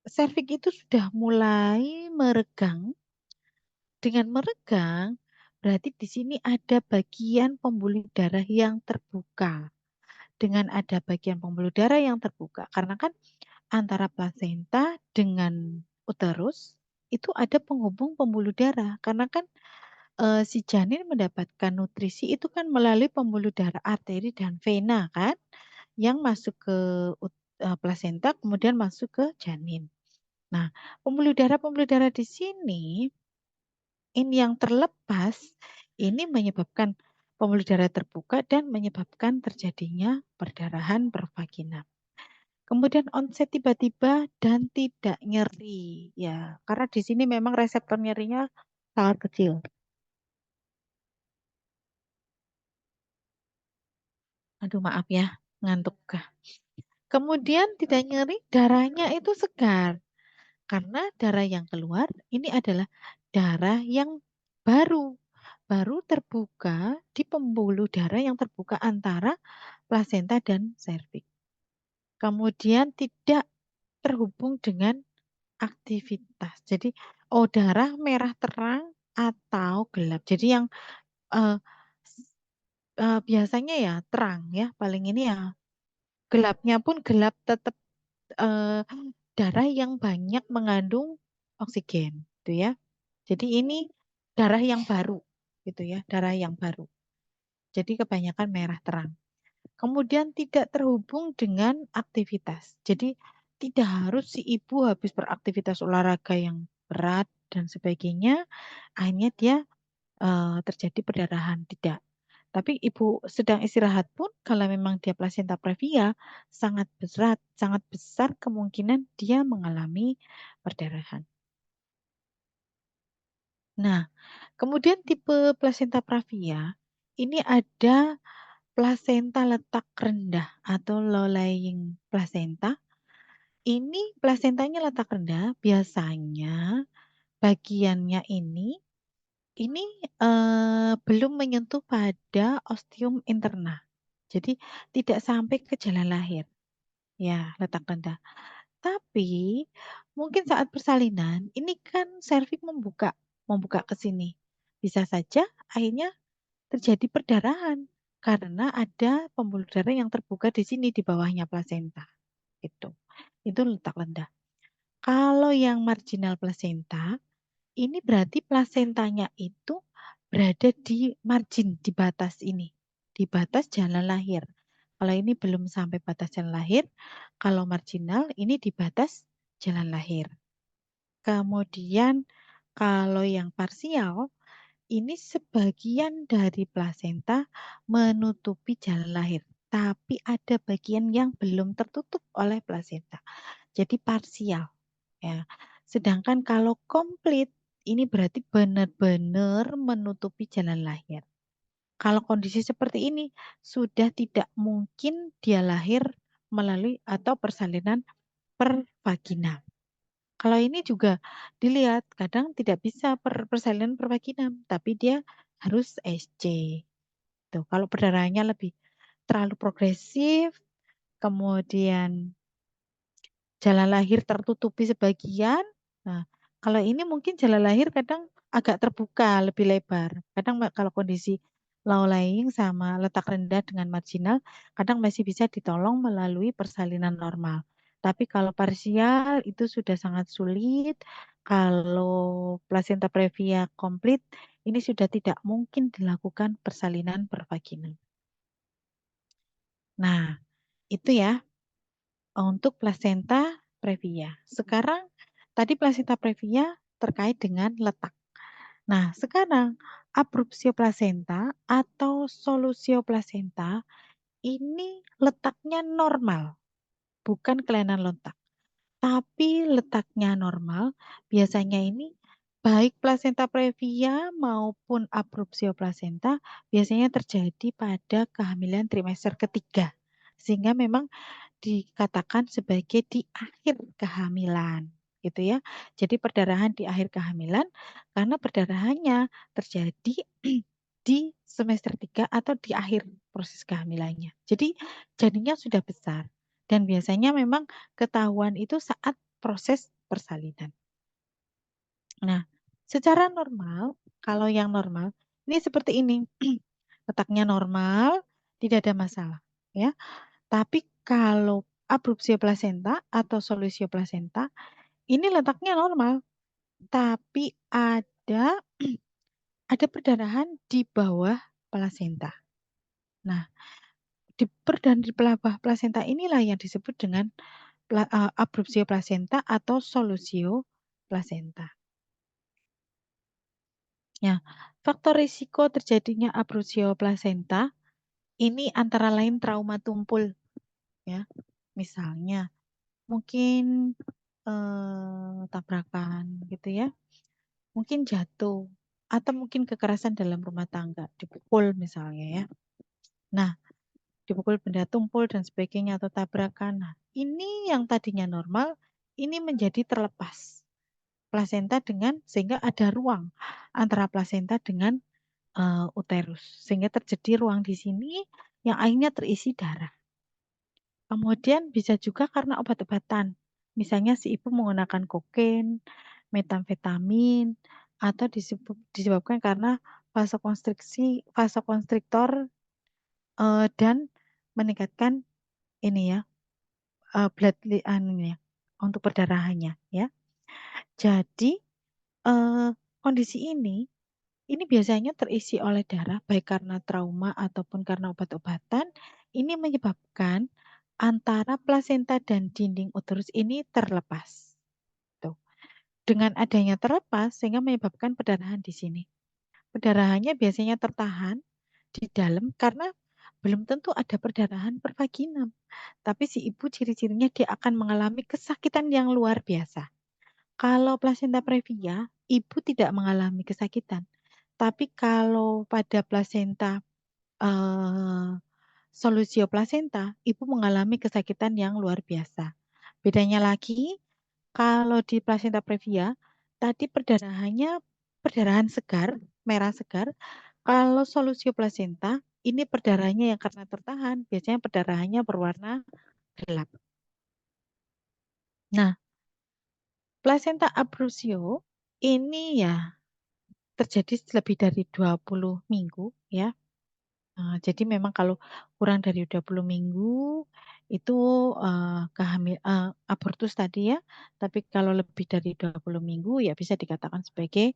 serviks itu sudah mulai meregang. Dengan meregang, berarti di sini ada bagian pembuluh darah yang terbuka. Dengan ada bagian pembuluh darah yang terbuka, karena kan antara plasenta dengan uterus itu ada penghubung pembuluh darah. Karena kan si janin mendapatkan nutrisi itu kan melalui pembuluh darah arteri dan vena kan, yang masuk ke plasenta kemudian masuk ke janin. Nah, pembuluh darah di sini ini yang terlepas ini menyebabkan pembuluh darah terbuka dan menyebabkan terjadinya perdarahan pervaginal. Kemudian onset tiba-tiba dan tidak nyeri. Ya, karena di sini memang reseptor nyerinya sangat kecil. Aduh, maaf ya, ngantuk kah? Kemudian tidak nyeri, darahnya itu segar. Karena darah yang keluar ini adalah darah yang baru. Baru terbuka di pembuluh darah yang terbuka antara plasenta dan serviks. Kemudian tidak terhubung dengan aktivitas. Jadi, oh darah merah terang atau gelap. Jadi yang eh, biasanya ya terang ya, paling ini ya gelapnya pun gelap tetap eh, darah yang banyak mengandung oksigen, gitu ya. Jadi ini darah yang baru, gitu ya, darah yang baru. Jadi kebanyakan merah terang. Kemudian tidak terhubung dengan aktivitas. Jadi tidak harus si ibu habis beraktivitas olahraga yang berat dan sebagainya, akhirnya dia terjadi perdarahan. Tidak. Tapi ibu sedang istirahat pun kalau memang dia plasenta previa sangat berat, sangat besar kemungkinan dia mengalami perdarahan. Nah, kemudian tipe plasenta previa ini ada plasenta letak rendah atau low lying placenta. Ini plasentanya letak rendah, biasanya bagiannya ini belum menyentuh pada ostium interna. Jadi tidak sampai ke jalan lahir. Ya, letak rendah. Tapi mungkin saat persalinan ini kan serviks membuka ke sini. Bisa saja akhirnya terjadi perdarahan karena ada pembuluh darah yang terbuka di sini di bawahnya plasenta. Itu letak rendah. Kalau yang marginal plasenta, ini berarti plasentanya itu berada di margin, di batas ini, di batas jalan lahir. Kalau ini belum sampai batas jalan lahir, kalau marginal ini di batas jalan lahir. Kemudian kalau yang parsial, ini sebagian dari plasenta menutupi jalan lahir, tapi ada bagian yang belum tertutup oleh plasenta. Jadi parsial ya. Sedangkan kalau komplit ini berarti benar-benar menutupi jalan lahir. Kalau kondisi seperti ini sudah tidak mungkin dia lahir melalui atau persalinan per vaginal. Kalau ini juga dilihat kadang tidak bisa persalinan per vaginal, tapi dia harus SC. Tuh, kalau perdarahannya lebih terlalu progresif, kemudian jalan lahir tertutupi sebagian. Nah, kalau ini mungkin jalan lahir kadang agak terbuka, lebih lebar. Kadang kalau kondisi low lying sama letak rendah dengan marginal, kadang masih bisa ditolong melalui persalinan normal. Tapi kalau parsial itu sudah sangat sulit. Kalau plasenta previa komplit, ini sudah tidak mungkin dilakukan persalinan per vaginal. Nah, itu ya untuk plasenta previa. Sekarang tadi plasenta previa terkait dengan letak. Nah, sekarang abrupsio plasenta atau solusio plasenta ini letaknya normal, bukan kelainan letak. Tapi letaknya normal, biasanya ini baik plasenta previa maupun abrupsio plasenta biasanya terjadi pada kehamilan trimester ketiga. Sehingga memang dikatakan sebagai di akhir kehamilan, gitu ya. Jadi perdarahan di akhir kehamilan karena perdarahannya terjadi di semester 3 atau di akhir proses kehamilannya. Jadi janinnya sudah besar dan biasanya memang ketahuan itu saat proses persalinan. Nah, secara normal, kalau yang normal, ini seperti ini. Letaknya normal, tidak ada masalah, ya. Tapi kalau abrupsio plasenta atau solusio plasenta, ini letaknya normal, tapi ada perdarahan di bawah plasenta. Nah, di perdarahan di bawah plasenta inilah yang disebut dengan abrupsio plasenta atau solusio plasenta. Ya, faktor risiko terjadinya abrupsio plasenta ini antara lain trauma tumpul, ya. Misalnya mungkin tabrakan gitu ya, mungkin jatuh atau mungkin kekerasan dalam rumah tangga, dipukul misalnya ya. Nah, dipukul benda tumpul dan sebagainya atau tabrakan. Nah, ini yang tadinya normal, ini menjadi terlepas plasenta dengan sehingga ada ruang antara plasenta dengan uterus sehingga terjadi ruang di sini yang akhirnya terisi darah. Kemudian bisa juga karena obat-obatan. Misalnya si ibu menggunakan kokain, metamfetamin, atau disebabkan karena vasokonstriktor dan meningkatkan ini ya, anunya, untuk perdarahannya ya. Jadi eh, kondisi ini biasanya terisi oleh darah baik karena trauma ataupun karena obat-obatan. Ini menyebabkan antara plasenta dan dinding uterus ini terlepas. Tuh. Dengan adanya terlepas sehingga menyebabkan perdarahan di sini. Perdarahannya biasanya tertahan di dalam karena belum tentu ada perdarahan per vaginam. Tapi si ibu ciri-cirinya dia akan mengalami kesakitan yang luar biasa. Kalau plasenta previa, ibu tidak mengalami kesakitan. Tapi kalau pada plasenta eh, solusio plasenta, ibu mengalami kesakitan yang luar biasa. Bedanya lagi, kalau di plasenta previa, tadi perdarahannya perdarahan segar, merah segar. Kalau solusio plasenta, ini perdarahannya yang karena tertahan, biasanya perdarahannya berwarna gelap. Nah, plasenta abrupsio ini ya terjadi lebih dari 20 minggu ya. Jadi memang kalau kurang dari 20 minggu itu abortus tadi ya. Tapi kalau lebih dari 20 minggu ya bisa dikatakan sebagai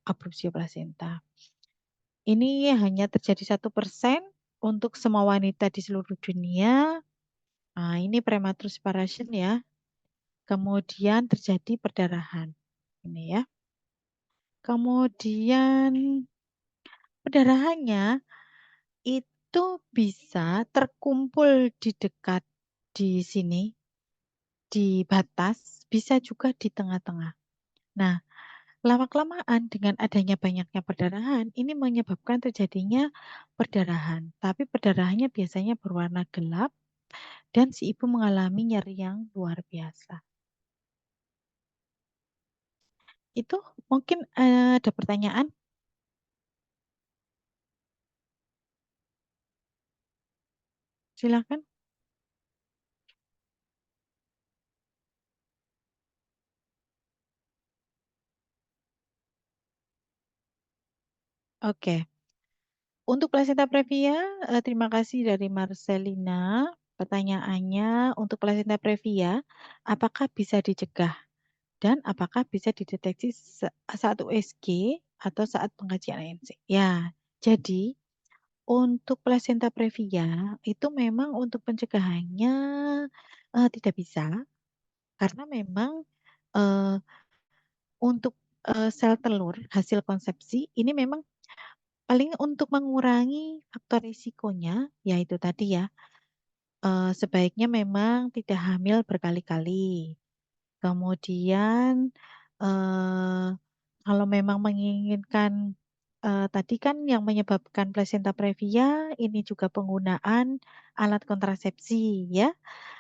abortusio plasenta. Ini hanya terjadi 1% untuk semua wanita di seluruh dunia. Nah, ini premature separation ya. Kemudian terjadi perdarahan. Ini ya. Kemudian perdarahannya itu bisa terkumpul di dekat di sini, di batas, bisa juga di tengah-tengah. Nah, lama-kelamaan dengan adanya banyaknya perdarahan, ini menyebabkan terjadinya perdarahan. Tapi perdarahannya biasanya berwarna gelap dan si ibu mengalami nyeri yang luar biasa. Itu mungkin ada pertanyaan, silakan. Oke. Untuk plasenta previa, terima kasih dari Marcelina. Pertanyaannya, untuk plasenta previa, apakah bisa dicegah dan apakah bisa dideteksi saat USG atau saat pengajian ANC? Ya, jadi untuk plasenta previa itu memang untuk pencegahannya tidak bisa karena memang eh, untuk sel telur hasil konsepsi ini memang paling untuk mengurangi faktor risikonya, yaitu tadi ya, sebaiknya memang tidak hamil berkali-kali. Kemudian, eh, kalau memang menginginkan, tadi kan yang menyebabkan plasenta previa, ini juga penggunaan alat kontrasepsi, ya.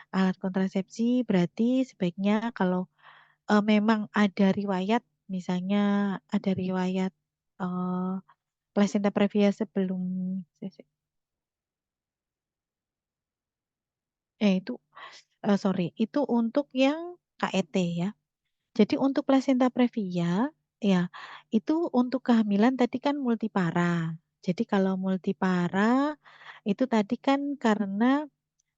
Alat kontrasepsi berarti sebaiknya kalau memang ada riwayat, misalnya ada riwayat eh, plasenta previa sebelum, itu sorry, itu untuk yang KET ya. Jadi untuk plasenta previa, ya itu untuk kehamilan tadi kan multipara. Jadi kalau multipara itu tadi kan karena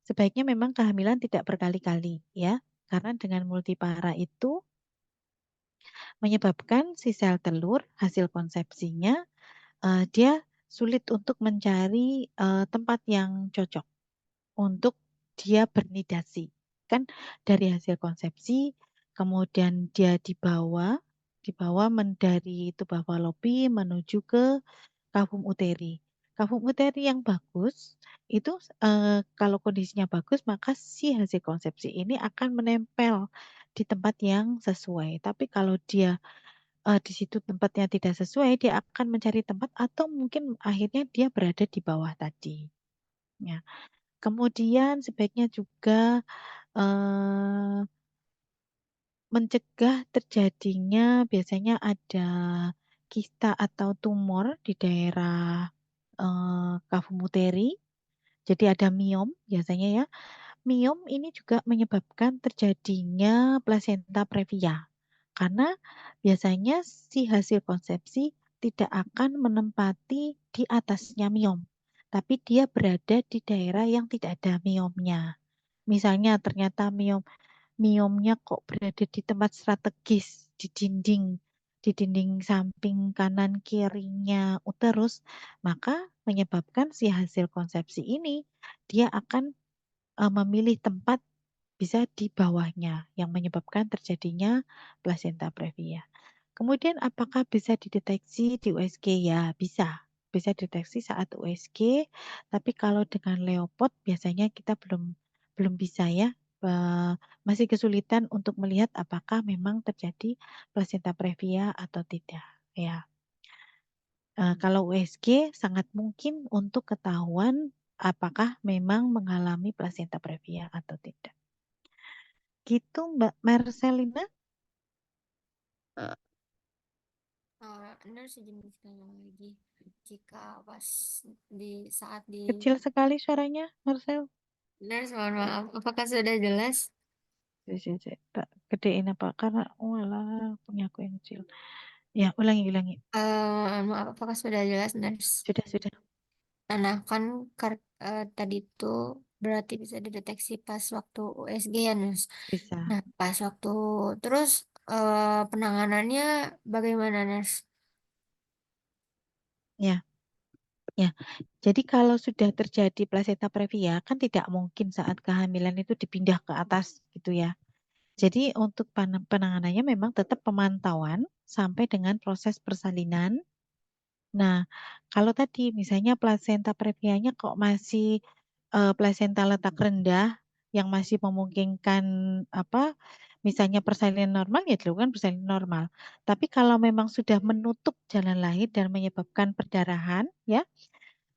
sebaiknya memang kehamilan tidak berkali-kali ya. Karena dengan multipara itu menyebabkan si sel telur hasil konsepsinya dia sulit untuk mencari tempat yang cocok untuk dia bernidasi. Kan dari hasil konsepsi, kemudian dia dibawa dari tuba falopi menuju ke kavum uteri. Kavum uteri yang bagus itu kalau kondisinya bagus maka si hasil konsepsi ini akan menempel di tempat yang sesuai. Tapi kalau dia di situ tempatnya tidak sesuai, dia akan mencari tempat atau mungkin akhirnya dia berada di bawah tadi. Ya. Kemudian sebaiknya juga eh, mencegah terjadinya biasanya ada kista atau tumor di daerah kavum uteri. Jadi ada miom biasanya ya. Miom ini juga menyebabkan terjadinya plasenta previa. Karena biasanya si hasil konsepsi tidak akan menempati di atasnya miom. Tapi dia berada di daerah yang tidak ada miomnya. Misalnya ternyata miomnya kok berada di tempat strategis di dinding samping kanan kirinya uterus, maka menyebabkan si hasil konsepsi ini dia akan memilih tempat bisa di bawahnya yang menyebabkan terjadinya plasenta previa. Kemudian apakah bisa dideteksi di USG? Ya, bisa. Bisa deteksi saat USG, tapi kalau dengan Leopard biasanya kita belum belum bisa ya. Masih kesulitan untuk melihat apakah memang terjadi plasenta previa atau tidak. Ya, kalau USG sangat mungkin untuk ketahuan apakah memang mengalami plasenta previa atau tidak. Gitu Mbak Marcelina. Benar sejenis lagi jika pas di saat di Kecil sekali suaranya, Marcel. benar, mohon maaf, apakah sudah jelas? Tak gedein apa? Karena walah punya aku yang kecil. Ya, ulangi, ulangi. Maaf, apakah sudah jelas, Nurse? Sudah, sudah. Nah, kan tadi itu berarti bisa dideteksi pas waktu USG ya, Nurse. Bisa. Nah, pas waktu terus penanganannya bagaimana, Nurse? Ya, ya. Jadi kalau sudah terjadi plasenta previa, kan tidak mungkin saat kehamilan itu dipindah ke atas gitu ya. Jadi untuk penanganannya memang tetap pemantauan sampai dengan proses persalinan. Nah, kalau tadi misalnya plasenta previanya kok masih plasenta letak rendah yang masih memungkinkan apa misalnya persalinan normal ya dilakukan persalinan normal. Tapi kalau memang sudah menutup jalan lahir dan menyebabkan perdarahan ya,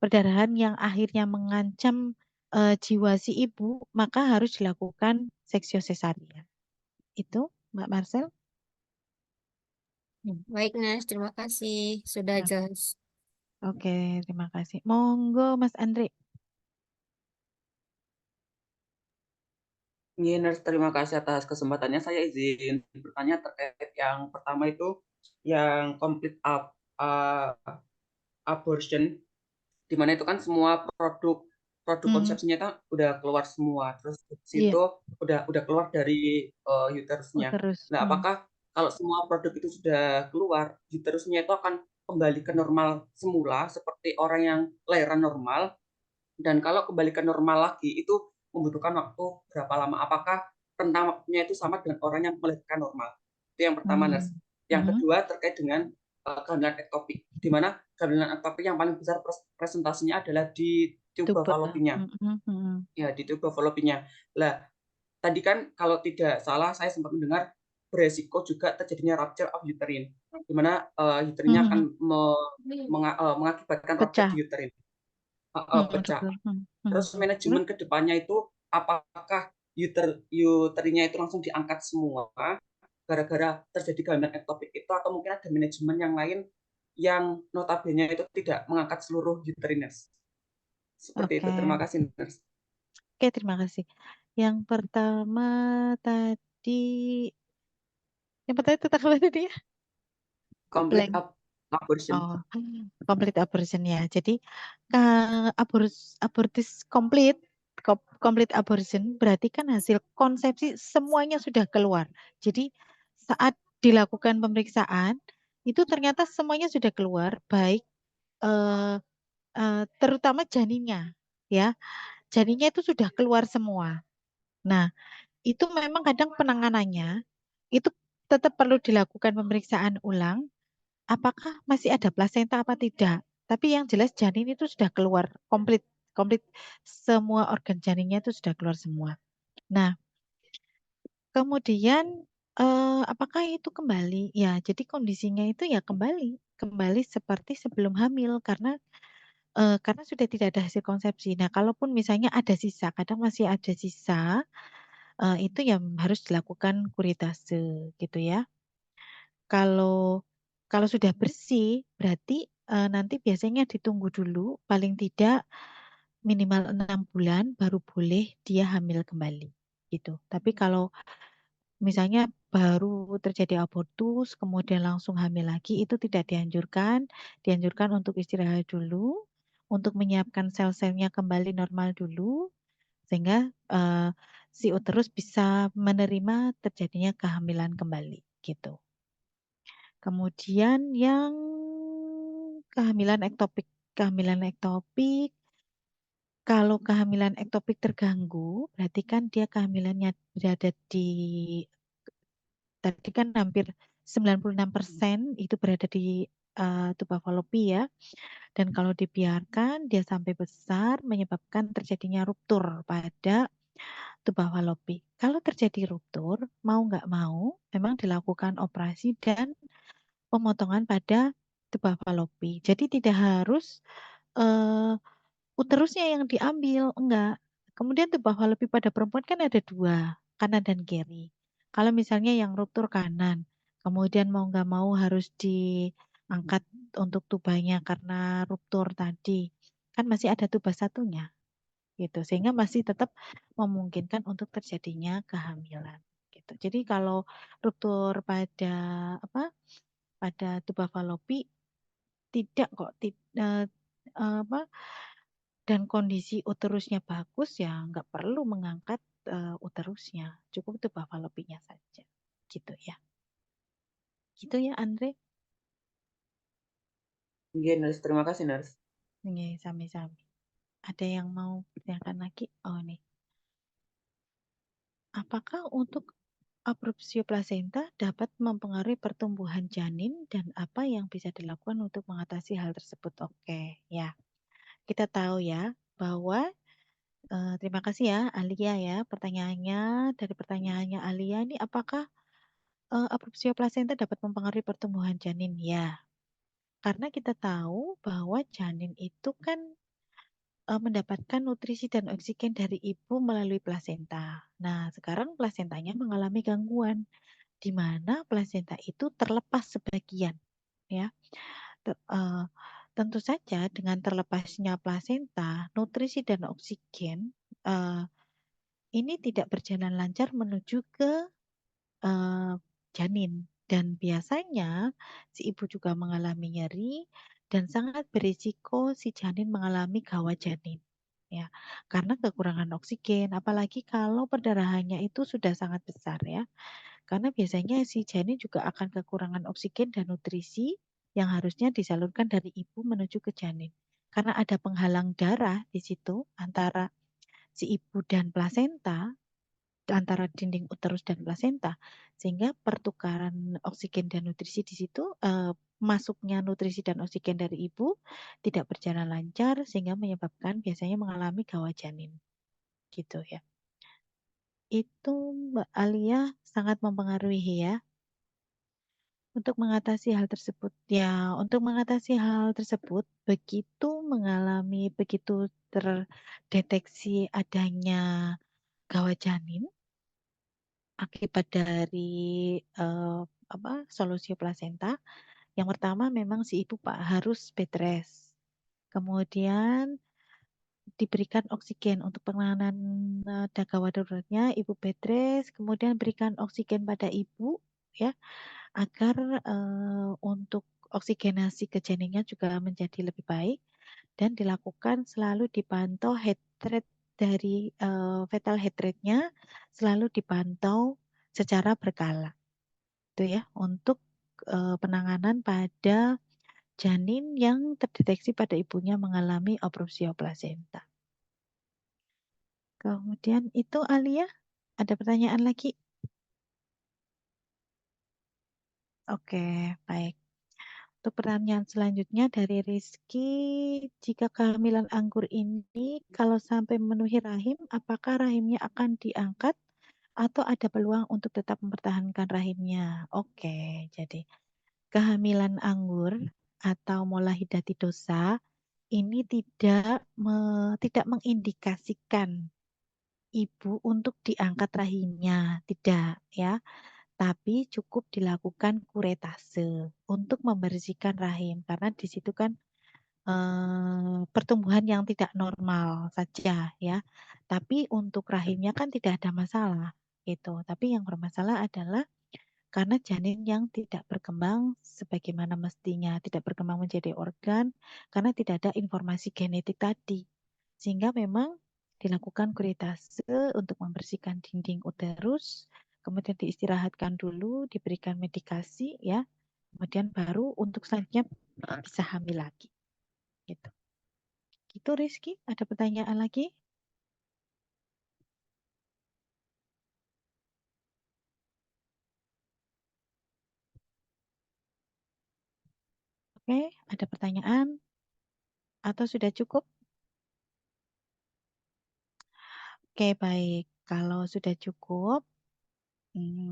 perdarahan yang akhirnya mengancam jiwa si ibu, maka harus dilakukan seksio sesarian. Itu Mbak Marcel. Baik, Nurse, terima kasih sudah Ya. jelas. Oke, terima kasih. Monggo Mas Andre. Iya, Nurse, terima kasih atas kesempatannya. Saya izin bertanya terkait yang pertama itu yang complete abortion, di mana itu kan semua produk produk Hmm, konsepsinya kan udah keluar semua, terus di iya, situ udah keluar dari uterusnya. terus. Nah, apakah kalau semua produk itu sudah keluar, uterusnya itu akan kembali ke normal semula seperti orang yang lahiran normal? Dan kalau kembali ke normal lagi itu membutuhkan waktu berapa lama? Apakah rentang waktunya itu sama dengan orang yang melahirkan normal? Itu yang pertama, Hmm, Nurse. Yang hmm, kedua terkait dengan kehamilan ektopik, di mana kehamilan ektopik yang paling besar presentasinya adalah di tuba tuba. falopinya. Ya, di tuba falopinya. Lah, tadi kan kalau tidak salah saya sempat mendengar beresiko juga terjadinya rupture of uterine, di mana uterinnya akan mengakibatkan rupture Pecah. di uterin, pecah. Betul. Terus manajemen kedepannya itu apakah uterinya itu langsung diangkat semua gara-gara terjadi kehamilan ektopik itu, atau mungkin ada manajemen yang lain yang notabene itu tidak mengangkat seluruh uterines. Seperti itu. Terima Oke. kasih, Nurse. Oke, terima kasih. Yang pertama tadi, yang pertama itu apa tadi ya? Kok Complete blank? abortion. Oh, complete abortion ya. Jadi abortus complete abortion berarti kan hasil konsepsi semuanya sudah keluar. Jadi saat dilakukan pemeriksaan itu ternyata semuanya sudah keluar, baik eh, terutama janinnya, ya. Janinnya itu sudah keluar semua. Nah, itu memang kadang penanganannya itu tetap perlu dilakukan pemeriksaan ulang apakah masih ada plasenta apa tidak. Tapi yang jelas janin itu sudah keluar komplit, komplit semua organ janinnya itu sudah keluar semua. Nah, kemudian apakah itu kembali? Ya, jadi kondisinya itu ya kembali seperti sebelum hamil karena sudah tidak ada hasil konsepsi. Nah, kalaupun misalnya ada sisa, kadang masih ada sisa, itu yang harus dilakukan kuritase gitu ya. Kalau kalau sudah bersih, berarti nanti biasanya ditunggu dulu, paling tidak minimal 6 bulan baru boleh dia hamil kembali, gitu. Tapi kalau misalnya baru terjadi abortus, kemudian langsung hamil lagi, itu tidak dianjurkan. Dianjurkan untuk istirahat dulu, untuk menyiapkan sel-selnya kembali normal dulu, sehingga si uterus bisa menerima terjadinya kehamilan kembali, gitu. Kemudian yang kehamilan ektopik. Kehamilan ektopik, kalau kehamilan ektopik terganggu, berarti kan dia kehamilannya berada di, tadi kan hampir 96% itu berada di tuba falopi ya. Dan kalau dibiarkan, dia sampai besar menyebabkan terjadinya ruptur pada tuba falopi. Kalau terjadi ruptur, mau nggak mau, memang dilakukan operasi dan pemotongan pada tuba falopi. Jadi tidak harus eh, uterusnya yang diambil, enggak. Kemudian tuba falopi pada perempuan kan ada dua, kanan dan kiri. Kalau misalnya yang ruptur kanan, kemudian mau nggak mau harus diangkat untuk tubanya karena ruptur tadi, kan masih ada tuba satunya, gitu. Sehingga masih tetap memungkinkan untuk terjadinya kehamilan. Gitu. Jadi kalau ruptur pada apa? Pada tuba falopi tidak kok apa dan kondisi uterusnya bagus ya nggak perlu mengangkat uterusnya, cukup tuba falopinya saja, gitu ya. Gitu ya Andre. Iya, Nurse. Terima kasih, Nurse. Ini sami-sami. Ada yang mau tanyakan lagi? Oh nih, apakah untuk abrupsio plasenta dapat mempengaruhi pertumbuhan janin dan apa yang bisa dilakukan untuk mengatasi hal tersebut? Oke, ya. Kita tahu ya bahwa terima kasih ya Alia ya pertanyaannya. Dari pertanyaannya Alia ini apakah abrupsio plasenta dapat mempengaruhi pertumbuhan janin? Ya, karena kita tahu bahwa janin itu kan mendapatkan nutrisi dan oksigen dari ibu melalui plasenta. Nah, sekarang plasentanya mengalami gangguan di mana plasenta itu terlepas sebagian, ya. Tentu saja dengan terlepasnya plasenta, nutrisi dan oksigen eh, ini tidak berjalan lancar menuju ke eh, janin. Dan biasanya si ibu juga mengalami nyeri dan sangat berisiko si janin mengalami gawat janin. Ya, karena kekurangan oksigen, apalagi kalau perdarahannya itu sudah sangat besar ya. Karena biasanya si janin juga akan kekurangan oksigen dan nutrisi yang harusnya disalurkan dari ibu menuju ke janin. Karena ada penghalang darah di situ antara si ibu dan plasenta, antara dinding uterus dan plasenta, sehingga pertukaran oksigen dan nutrisi di situ masuknya nutrisi dan oksigen dari ibu tidak berjalan lancar sehingga menyebabkan biasanya mengalami gawat janin gitu ya. Itu Mbak Alia sangat mempengaruhi ya untuk mengatasi hal tersebut. Ya, untuk mengatasi hal tersebut begitu terdeteksi adanya gawat janin akibat dari solusi plasenta. Yang pertama memang si ibu Pak harus bed rest. Kemudian diberikan oksigen untuk penanganan gawat daruratnya, ibu bed rest, kemudian berikan oksigen pada ibu ya agar untuk oksigenasi ke janinnya juga menjadi lebih baik dan dilakukan selalu dipantau heart rate dari fetal heart rate-nya selalu dipantau secara berkala. Itu ya untuk penanganan pada janin yang terdeteksi pada ibunya mengalami aborusio plasenta. Kemudian itu Alia, ada pertanyaan lagi? Oke, baik. Untuk pertanyaan selanjutnya dari Rizky, jika kehamilan anggur ini kalau sampai memenuhi rahim, apakah rahimnya akan diangkat atau ada peluang untuk tetap mempertahankan rahimnya? Oke, jadi kehamilan anggur atau molahidatidosa ini tidak mengindikasikan ibu untuk diangkat rahimnya, tidak ya. Tapi cukup dilakukan kuretase untuk membersihkan rahim karena di situ kan pertumbuhan yang tidak normal saja ya. Tapi untuk rahimnya kan tidak ada masalah gitu. Tapi yang bermasalah adalah karena janin yang tidak berkembang sebagaimana mestinya, tidak berkembang menjadi organ karena tidak ada informasi genetik tadi. Sehingga memang dilakukan kuretase untuk membersihkan dinding uterus, kemudian diistirahatkan dulu, diberikan medikasi ya. Kemudian baru untuk selanjutnya bisa hamil lagi. Gitu. Gitu Rizky, ada pertanyaan lagi? Oke, ada pertanyaan? Atau sudah cukup? Oke, baik. Kalau sudah cukup,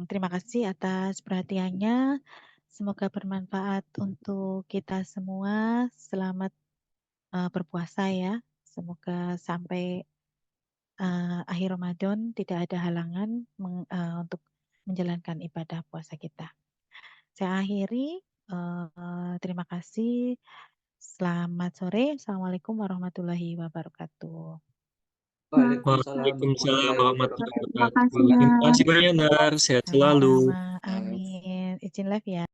terima kasih atas perhatiannya. Semoga bermanfaat untuk kita semua. Selamat berpuasa ya. Semoga sampai akhir Ramadan tidak ada halangan untuk menjalankan ibadah puasa kita. Saya akhiri. Terima kasih. Selamat sore. Assalamualaikum warahmatullahi wabarakatuh. Waalaikumsalam Waalaikumsalam warahmatullahi warahmatullahi wabarakatuh. wabarakatuh. Terima kasih banyak, Nar. Sehat selalu. Sama-sama. Amin. Izin live ya.